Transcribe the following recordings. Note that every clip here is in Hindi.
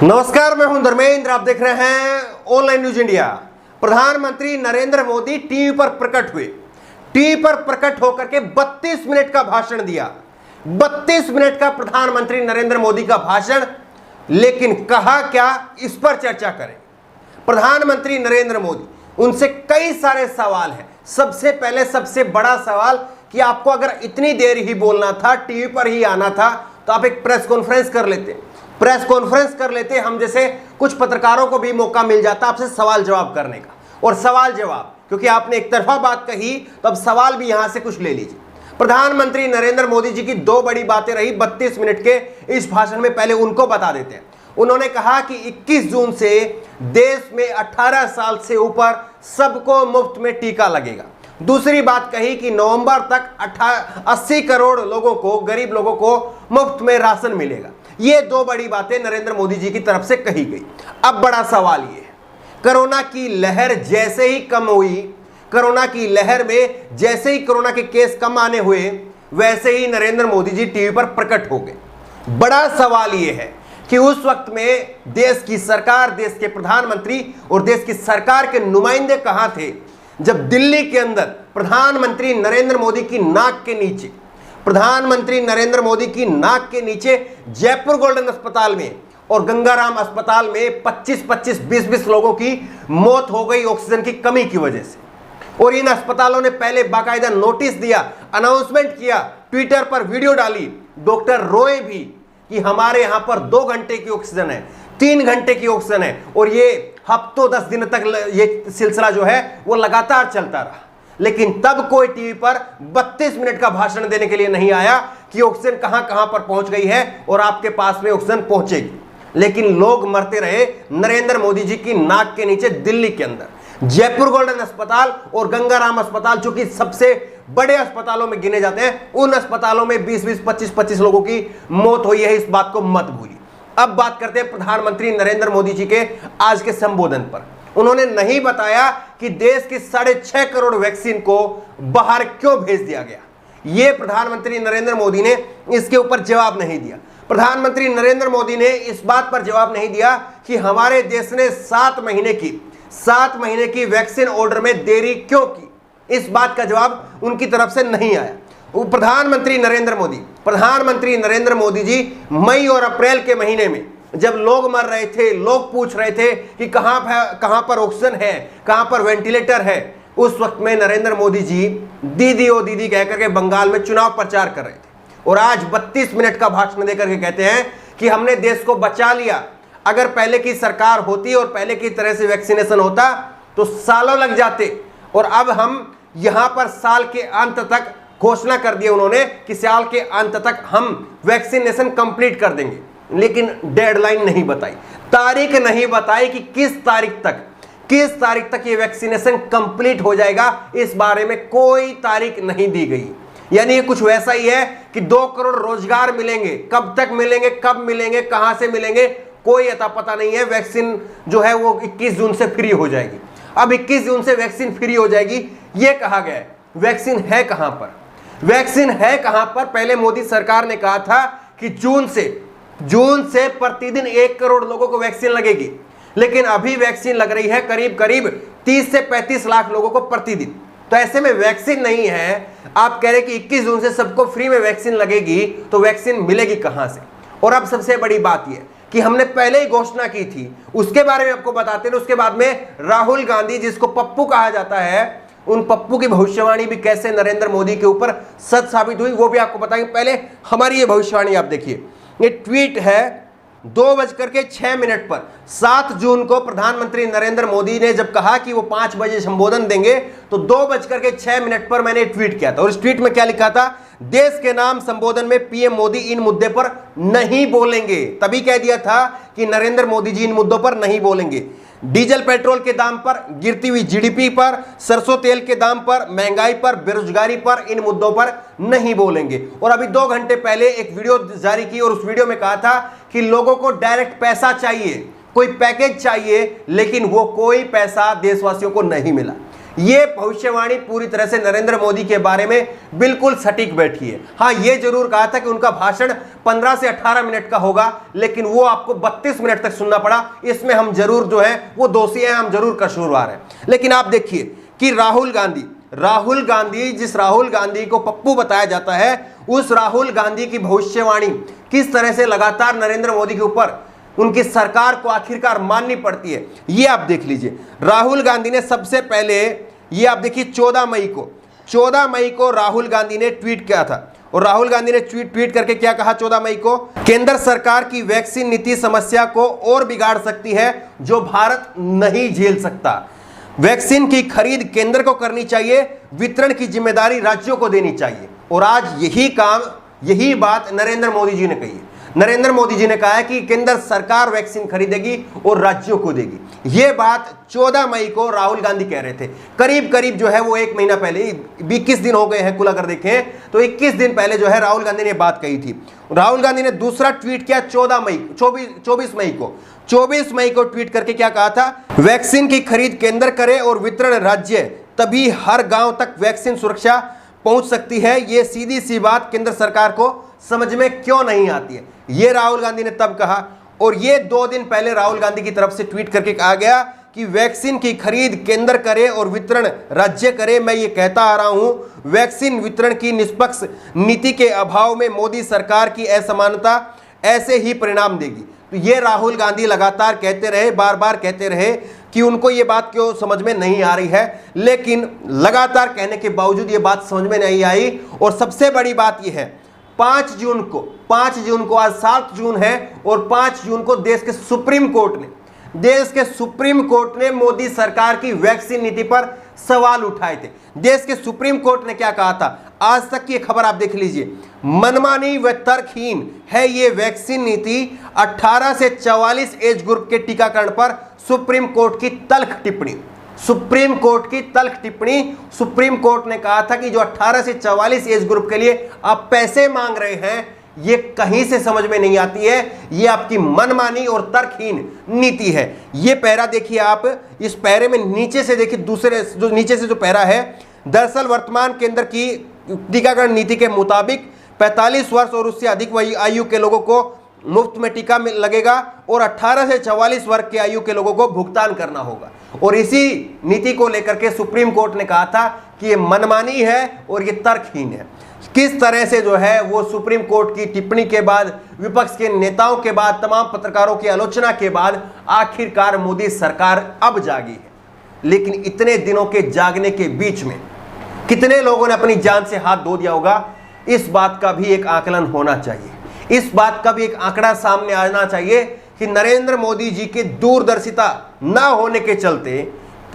नमस्कार, मैं हूं धर्मेंद्र। आप देख रहे हैं ऑनलाइन न्यूज इंडिया। प्रधानमंत्री नरेंद्र मोदी टीवी पर प्रकट हुए। टीवी पर प्रकट होकर के 32 मिनट का भाषण दिया। 32 मिनट का प्रधानमंत्री नरेंद्र मोदी का भाषण, लेकिन कहा क्या, इस पर चर्चा करें। प्रधानमंत्री नरेंद्र मोदी, उनसे कई सारे सवाल हैं। सबसे पहले सबसे बड़ा सवाल कि आपको अगर इतनी देर ही बोलना था, टीवी पर ही आना था, तो आप एक प्रेस कॉन्फ्रेंस कर लेते। हम जैसे कुछ पत्रकारों को भी मौका मिल जाता आपसे सवाल जवाब करने का। और सवाल जवाब, क्योंकि आपने एक तरफा बात कही, तो अब सवाल भी यहां से कुछ ले लीजिए। प्रधानमंत्री नरेंद्र मोदी जी की दो बड़ी बातें रही 32 मिनट के इस भाषण में। पहले उनको बता देते हैं। उन्होंने कहा कि 21 जून से देश में 18 साल से ऊपर सबको मुफ्त में टीका लगेगा। दूसरी बात कही कि नवंबर तक 80 करोड़ लोगों को, गरीब लोगों को मुफ्त में राशन मिलेगा। ये दो बड़ी बातें नरेंद्र मोदी जी की तरफ से कही गई। अब बड़ा सवाल ये है, कोरोना की लहर जैसे ही कम हुई, कोरोना की लहर में जैसे ही कोरोना के केस कम आने हुए, वैसे ही नरेंद्र मोदी जी टीवी पर प्रकट हो गए। बड़ा सवाल ये है कि उस वक्त में देश की सरकार, देश के प्रधानमंत्री और देश की सरकार के नुमाइंदे कहां थे, जब दिल्ली के अंदर प्रधानमंत्री नरेंद्र मोदी की नाक के नीचे, प्रधानमंत्री नरेंद्र मोदी की नाक के नीचे जयपुर गोल्डन अस्पताल में और गंगाराम अस्पताल में 25-25, 20-20 लोगों की मौत हो गई ऑक्सीजन की कमी की वजह से। और इन अस्पतालों ने पहले बाकायदा नोटिस दिया, अनाउंसमेंट किया, ट्विटर पर वीडियो डाली, डॉक्टर रोए भी कि हमारे यहां पर 2 घंटे की ऑक्सीजन है, 3 घंटे की ऑक्सीजन है। और ये हफ्तों 10 दिन तक ये सिलसिला जो है वो लगातार चलता रहा। लेकिन तब कोई टीवी पर 32 मिनट का भाषण देने के लिए नहीं आया कि ऑक्सीजन कहां कहां पर पहुंच गई है और आपके पास में ऑक्सीजन पहुंचेगी। लेकिन लोग मरते रहे नरेंद्र मोदी जी की नाक के नीचे दिल्ली के अंदर। जयपुर गोल्डन अस्पताल और गंगाराम अस्पताल, जो कि सबसे बड़े अस्पतालों में गिने जाते हैं, उन अस्पतालों में 20-20, 25-25 लोगों की मौत हुई है। इस बात को मत भूलिए। अब बात करते हैं प्रधानमंत्री नरेंद्र मोदी जी के आज के संबोधन पर। उन्होंने नहीं बताया कि देश की 6.5 करोड़ वैक्सीन को बाहर क्यों भेज दिया गया। यह प्रधानमंत्री नरेंद्र मोदी ने इसके ऊपर जवाब नहीं दिया। प्रधानमंत्री नरेंद्र मोदी ने इस बात पर जवाब नहीं दिया कि हमारे देश ने 7 महीने की वैक्सीन ऑर्डर में देरी क्यों की। इस बात का जवाब उनकी तरफ से नहीं आया। प्रधानमंत्री नरेंद्र मोदी जी मई और अप्रैल के महीने में, जब लोग मर रहे थे, लोग पूछ रहे थे कि कहां पर ऑक्सीजन है, कहां पर वेंटिलेटर है, उस वक्त में नरेंद्र मोदी जी दीदी ओ दीदी कहकर के बंगाल में चुनाव प्रचार कर रहे थे। और आज 32 मिनट का भाषण देकर के कहते हैं कि हमने देश को बचा लिया। अगर पहले की सरकार होती और पहले की तरह से वैक्सीनेशन होता तो सालों लग जाते। और अब हम यहां पर साल के अंत तक घोषणा कर दी उन्होंने कि साल के अंत तक हम वैक्सीनेशन कंप्लीट कर देंगे। लेकिन डेडलाइन नहीं बताई, तारीख नहीं बताई कि किस तारीख तक ये वैक्सीनेशन कंप्लीट हो जाएगा। इस बारे में कोई तारीख नहीं दी गई। यानी ये कुछ वैसा ही है कि 2 करोड़ रोजगार मिलेंगे, कब तक मिलेंगे, कब मिलेंगे, कहां से मिलेंगे, कोई अता पता नहीं है। वैक्सीन जो है वो 21 जून से फ्री हो जाएगी। अब 21 जून से वैक्सीन फ्री हो जाएगी, ये कहा गया है। वैक्सीन है कहां पर? पहले मोदी सरकार ने कहा था कि जून से प्रतिदिन 1 करोड़ लोगों को वैक्सीन लगेगी। लेकिन अभी वैक्सीन लग रही है करीब 30 से 35 लाख लोगों को प्रतिदिन। तो ऐसे में वैक्सीन नहीं है। आप कह रहे कि 21 जून से सबको फ्री में वैक्सीन लगेगी, तो वैक्सीन मिलेगी कहां से? और अब सबसे बड़ी बात यह कि हमने पहले ही घोषणा की थी, उसके बारे में आपको बताते हैं। उसके बाद में राहुल गांधी, जिसको पप्पू कहा जाता है, उन पप्पू की भविष्यवाणी भी कैसे नरेंद्र मोदी के ऊपर सच साबित हुई, वो भी आपको बताएंगे। पहले हमारी ये भविष्यवाणी आप देखिए। ये ट्वीट है 2:06 पर 7 जून को प्रधानमंत्री नरेंद्र मोदी ने जब कहा कि वो 5 बजे संबोधन देंगे, तो 2:06 पर मैंने ट्वीट किया था। और इस ट्वीट में क्या लिखा था? देश के नाम संबोधन में पीएम मोदी इन मुद्दे पर नहीं बोलेंगे। तभी कह दिया था कि नरेंद्र मोदी जी इन मुद्दों पर नहीं बोलेंगे। डीजल पेट्रोल के दाम पर, गिरती हुई जीडीपी पर, सरसों तेल के दाम पर, महंगाई पर, बेरोजगारी पर, इन मुद्दों पर नहीं बोलेंगे। और अभी 2 घंटे पहले एक वीडियो जारी की और उस वीडियो में कहा था कि लोगों को डायरेक्ट पैसा चाहिए, कोई पैकेज चाहिए, लेकिन वो कोई पैसा देशवासियों को नहीं मिला। ये भविष्यवाणी पूरी तरह से नरेंद्र मोदी के बारे में बिल्कुल सटीक बैठी है। हाँ, ये जरूर कहा था कि उनका भाषण 15 से 18 मिनट का होगा, लेकिन वो आपको 32 मिनट तक सुनना पड़ा। इसमें हम जरूर जो है वो दोषी हैं, हम जरूर कसूरवार हैं। लेकिन आप देखिए कि राहुल गांधी, जिस राहुल गांधी को पप्पू बताया जाता है, उस राहुल गांधी की भविष्यवाणी किस तरह से लगातार नरेंद्र मोदी के ऊपर उनकी सरकार को आखिरकार माननी पड़ती है, ये आप देख लीजिए। राहुल गांधी ने सबसे पहले, ये आप देखिए 14 मई को राहुल गांधी ने ट्वीट किया था। और राहुल गांधी ने ट्वीट करके क्या कहा 14 मई को? केंद्र सरकार की वैक्सीन नीति समस्या को और बिगाड़ सकती है जो भारत नहीं झेल सकता। वैक्सीन की खरीद केंद्र को करनी चाहिए, वितरण की जिम्मेदारी राज्यों को देनी चाहिए। और आज यही बात नरेंद्र मोदी जी ने कही है। नरेंद्र मोदी जी ने कहा है कि केंद्र सरकार वैक्सीन खरीदेगी और राज्यों को देगी। यह बात 14 मई को राहुल गांधी कह रहे थे। करीब जो है वो 1 महीना पहले, 21 दिन हो गए हैं कुल अगर देखें तो 21 दिन पहले जो है राहुल गांधी ने बात कही थी। राहुल गांधी ने दूसरा ट्वीट किया 24 मई को ट्वीट करके क्या कहा था? वैक्सीन की खरीद केंद्र करे और वितरण राज्य, तभी हर गांव तक वैक्सीन सुरक्षा पहुंच सकती है। ये सीधी सी बात केंद्र सरकार को समझ में क्यों नहीं आती है, ये राहुल गांधी ने तब कहा। और ये 2 दिन पहले राहुल गांधी की तरफ से ट्वीट करके कहा गया कि वैक्सीन की खरीद केंद्र करे और वितरण राज्य करे। मैं ये कहता आ रहा हूं, वैक्सीन वितरण की निष्पक्ष नीति के अभाव में मोदी सरकार की असमानता ऐसे ही परिणाम देगी। तो ये राहुल गांधी लगातार कहते रहे, बार बार कहते रहे कि उनको ये बात क्यों समझ में नहीं आ रही है, लेकिन लगातार कहने के बावजूद ये बात समझ में नहीं आई। और सबसे बड़ी बात ये है, 5 जून को आज 7 जून है और 5 जून को देश के सुप्रीम कोर्ट ने मोदी सरकार की वैक्सीन नीति पर सवाल उठाए थे। देश के सुप्रीम कोर्ट ने क्या कहा था? आज तक की खबर आप देख लीजिए। मनमानी व तर्कहीन है ये वैक्सीन नीति। 18 से 44 एज ग्रुप के टीकाकरण पर सुप्रीम कोर्ट की तल्ख टिप्पणी। सुप्रीम कोर्ट ने कहा था कि जो 18 से 44 एज ग्रुप के लिए आप पैसे मांग रहे हैं, ये कहीं से समझ में नहीं आती है, ये आपकी मनमानी और तर्कहीन नीति है। ये पैरा देखिए आप, इस पैरे में नीचे से देखिए, नीचे से जो पैरा है, दरअसल वर्तमान केंद्र की टीकाकरण नीति के मुताबिक 45 वर्ष और उससे अधिक आयु के लोगों को मुफ्त में टीका लगेगा और 18 से 44 वर्ग की आयु के लोगों को भुगतान करना होगा। और इसी नीति को लेकर के सुप्रीम कोर्ट ने कहा था कि ये मनमानी है और ये तर्कहीन है। किस तरह से जो है वो सुप्रीम कोर्ट की टिप्पणी के बाद, विपक्ष के नेताओं के बाद, तमाम पत्रकारों की आलोचना के बाद आखिरकार मोदी सरकार अब जागी है। लेकिन इतने दिनों के जागने के बीच में कितने लोगों ने अपनी जान से हाथ धो दिया होगा, इस बात का भी एक आकलन होना चाहिए। इस बात का भी एक आंकड़ा सामने आना चाहिए कि नरेंद्र मोदी जी की दूरदर्शिता ना होने के चलते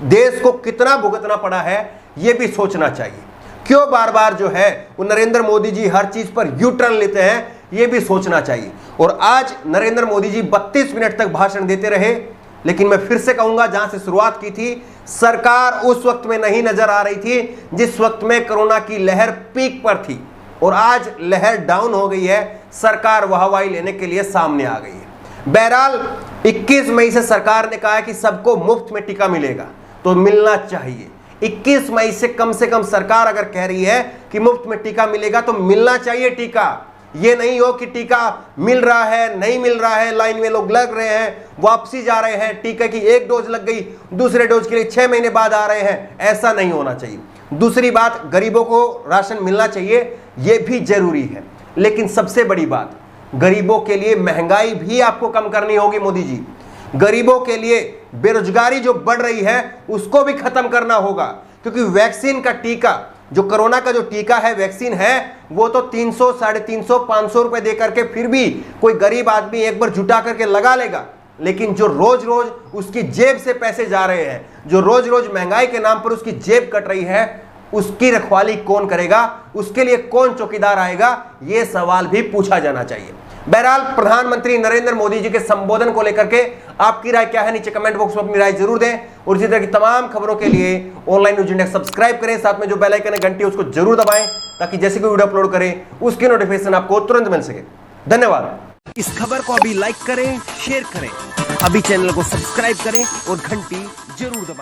देश को कितना भुगतना पड़ा है, यह भी सोचना चाहिए। क्यों बार बार जो है वो नरेंद्र मोदी जी हर चीज पर यू टर्न लेते हैं, यह भी सोचना चाहिए। और आज नरेंद्र मोदी जी 32 मिनट तक भाषण देते रहे, लेकिन मैं फिर से कहूंगा, जहां से शुरुआत की थी, सरकार उस वक्त में नहीं नजर आ रही थी जिस वक्त में कोरोना की लहर पीक पर थी। और आज लहर डाउन हो गई है, सरकार वाहवाही लेने के लिए सामने आ गई है। बहरहाल 21 मई से सरकार ने कहा है कि सबको मुफ्त में टीका मिलेगा, तो मिलना चाहिए। 21 मई से कम सरकार अगर कह रही है कि मुफ्त में टीका मिलेगा तो मिलना चाहिए टीका। ये नहीं हो कि टीका मिल रहा है, नहीं मिल रहा है, लाइन में लोग लग रहे हैं, वापसी जा रहे हैं, टीके की 1 डोज लग गई, दूसरे डोज के लिए 6 महीने बाद आ रहे हैं। ऐसा नहीं होना चाहिए। दूसरी बात, गरीबों को राशन मिलना चाहिए, यह भी जरूरी है। लेकिन सबसे बड़ी बात, गरीबों के लिए महंगाई भी आपको कम करनी होगी मोदी जी। गरीबों के लिए बेरोजगारी जो बढ़ रही है उसको भी खत्म करना होगा, क्योंकि वैक्सीन का टीका, जो कोरोना का जो टीका है, वैक्सीन है, वो तो 300, 350, 500 रुपए दे करके फिर भी कोई गरीब आदमी एक बार जुटा करके लगा लेगा। लेकिन जो रोज रोज उसकी जेब से पैसे जा रहे हैं, जो रोज रोज महंगाई के नाम पर उसकी जेब कट रही है, उसकी रखवाली कौन करेगा, उसके लिए कौन चौकीदार आएगा, यह सवाल भी पूछा जाना चाहिए। बहरहाल प्रधानमंत्री नरेंद्र मोदी जी के संबोधन को लेकर के आपकी राय क्या है, नीचे कमेंट बॉक्स में अपनी राय जरूर दें। और इसी तरह की तमाम खबरों के लिए ऑनलाइन न्यूज इंडिया सब्सक्राइब करें, साथ में जो बेल आइकन है घंटी उसको जरूर दबाएं, ताकि जैसे कोई वीडियो अपलोड करें उसकी नोटिफिकेशन आपको तुरंत मिल सके। धन्यवाद। इस खबर को अभी लाइक करें, शेयर करें, अभी चैनल को सब्सक्राइब करें और घंटी जरूर दबाएं।